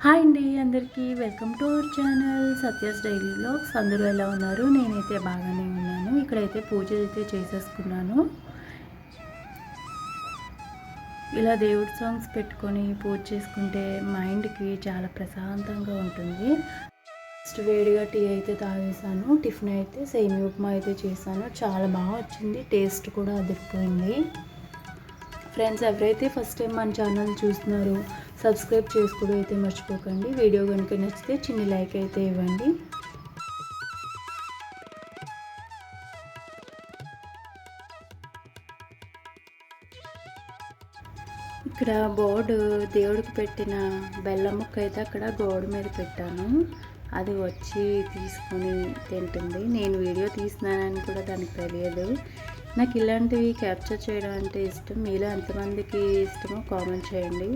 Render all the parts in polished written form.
Hi అండి అందరికీ welcome to our channel Satya's daily vlogs. అందరూ ఎలా ఉన్నారు? నేనైతే బాగానే ఉన్నాను. ఇక్కడైతే పూజ అయితే చేసేసుకున్నాను. ఇలా దేవుడి సాంగ్స్ పెట్టుకొని పూజ చేసుకుంటే మైండ్కి చాలా ప్రశాంతంగా ఉంటుంది. ఫస్ట్ వేడిగా టీ అయితే తాగేసాను. టిఫిన్ అయితే సేమియా ఉప్మా అయితే చేశాను. చాలా బాగా వచ్చింది. టేస్ట్ కూడా అదిరిపోయింది. ఫ్రెండ్స్, ఎవరైతే ఫస్ట్ టైం మన ఛానల్ చూస్తున్నారో సబ్స్క్రైబ్ చేసుకోవడం అయితే మర్చిపోకండి. వీడియో కనుక నచ్చితే చిన్న లైక్ అయితే ఇవ్వండి. ఇక్కడ బోర్డు దేవుడికి పెట్టిన బెల్లం ముక్క అయితే అక్కడ గోడ మీద పెట్టాను. అది వచ్చి తీసుకొని తింటుంది. నేను వీడియో తీస్తున్నానని కూడా దానికి తెలియదు. నాకు ఇలాంటివి క్యాప్చర్ చేయడం అంటే ఇష్టం. మీలో ఎంతమందికి ఇష్టమో కామెంట్ చేయండి.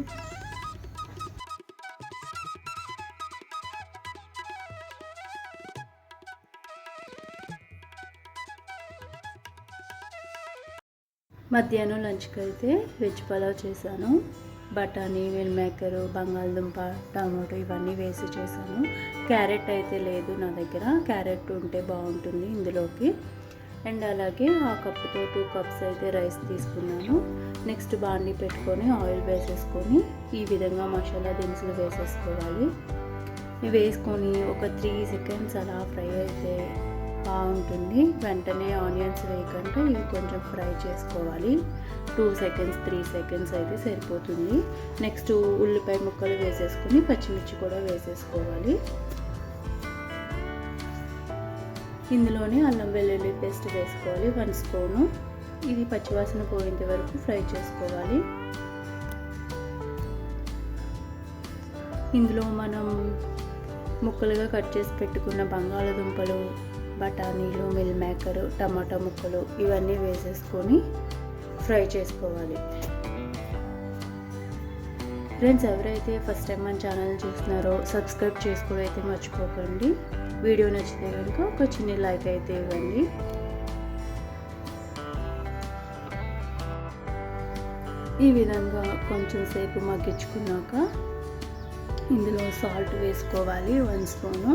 మధ్యాహ్నం లంచ్కి అయితే వెజ్ పలావ్ చేశాను. బఠానీ, మిల్ మేకరు, బంగాళదుంప, టమాటో ఇవన్నీ వేసి చేశాను. క్యారెట్ అయితే లేదు నా దగ్గర. క్యారెట్ ఉంటే బాగుంటుంది ఇందులోకి. అండ్ అలాగే ఆ కప్పుతో 2 కప్స్ అయితే రైస్ తీసుకున్నాను. నెక్స్ట్ బాండి పెట్టుకొని ఆయిల్ వేసేసుకొని ఈ విధంగా మసాలా దినుసులు వేసేసుకోవాలి. ఇవి వేసుకొని ఒక 3 సెకండ్స్ అలా ఫ్రై అయితే బాగుంటుంది. వెంటనే ఆనియన్స్ వేయకుండా ఇవి కొంచెం ఫ్రై చేసుకోవాలి. 2 సెకండ్స్ 3 సెకండ్స్ అయితే సరిపోతుంది. నెక్స్ట్ ఉల్లిపాయ ముక్కలు వేసేసుకొని పచ్చిమిర్చి కూడా వేసేసుకోవాలి. ఇందులోనే అల్లం వెల్లుల్లి పేస్ట్ వేసుకోవాలి 1 స్పూను. ఇది పచ్చివాసన పోయేంత వరకు ఫ్రై చేసుకోవాలి. ఇందులో మనం ముక్కలుగా కట్ చేసి పెట్టుకున్న బంగాళదుంపలు, బఠానీలు, మిల్ మేకరు, టమాటా ముక్కలు ఇవన్నీ వేసేసుకొని ఫ్రై చేసుకోవాలి. ఫ్రెండ్స్, ఎవరైతే ఫస్ట్ టైం మన ఛానల్ చూస్తున్నారో సబ్స్క్రైబ్ చేసుకోవడం అయితే మర్చిపోకండి. వీడియో నచ్చితే కనుక ఒక చిన్న లైక్ అయితే ఇవ్వండి. ఈ విధంగా కొంచెం సేపు మగ్గించుకున్నాక ఇందులో సాల్ట్ వేసుకోవాలి 1 స్పూను.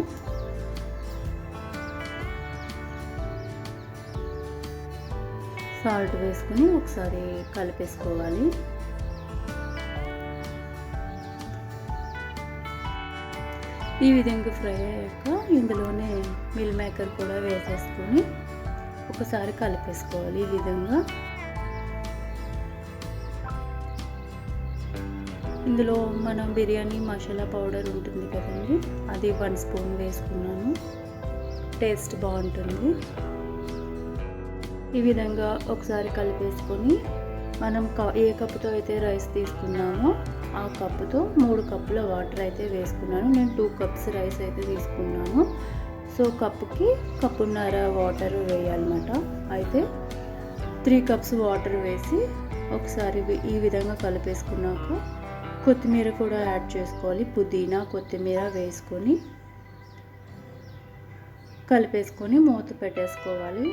సాల్ట్ వేసుకొని ఒకసారి కలిపేసుకోవాలి. ఈ విధంగా ఫ్రై అయ్యాక ఇందులోనే మిల్ మేకర్ కూడా వేసేసుకొని ఒకసారి కలిపేసుకోవాలి. ఈ విధంగా ఇందులో మనం బిర్యానీ మసాలా పౌడర్ ఉంటుంది కదండి, అది 1 స్పూన్ వేసుకున్నాను. టేస్ట్ బాగుంటుంది. ఈ విధంగా ఒకసారి కలిపేసుకొని మనం ఏ కప్పుతో అయితే రైస్ తీసుకున్నామో ఆ కప్పుతో 3 కప్పుల వాటర్ అయితే వేసుకున్నాను. నేను 2 కప్స్ రైస్ అయితే తీసుకున్నాను. సో కప్పుకి కప్పున్నర వాటర్ వేయాలన్నమాట. అయితే 3 కప్స్ వాటర్ వేసి ఒకసారి ఈ విధంగా కలిపేసుకున్నాక కొత్తిమీర కూడా యాడ్ చేసుకోవాలి. పుదీనా, కొత్తిమీర వేసుకొని కలిపేసుకొని మూత పెట్టేసుకోవాలి.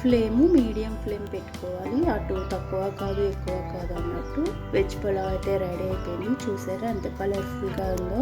ఫ్లేము మీడియం ఫ్లేమ్ పెట్టుకోవాలి. అటు తక్కువ కాదు ఎక్కువ కాదు అన్నట్టు. వెజ్ పులావ్ అయితే రెడీ అయిపోయింది. చూసారా ఎంత కలర్ఫుల్గా ఉందో.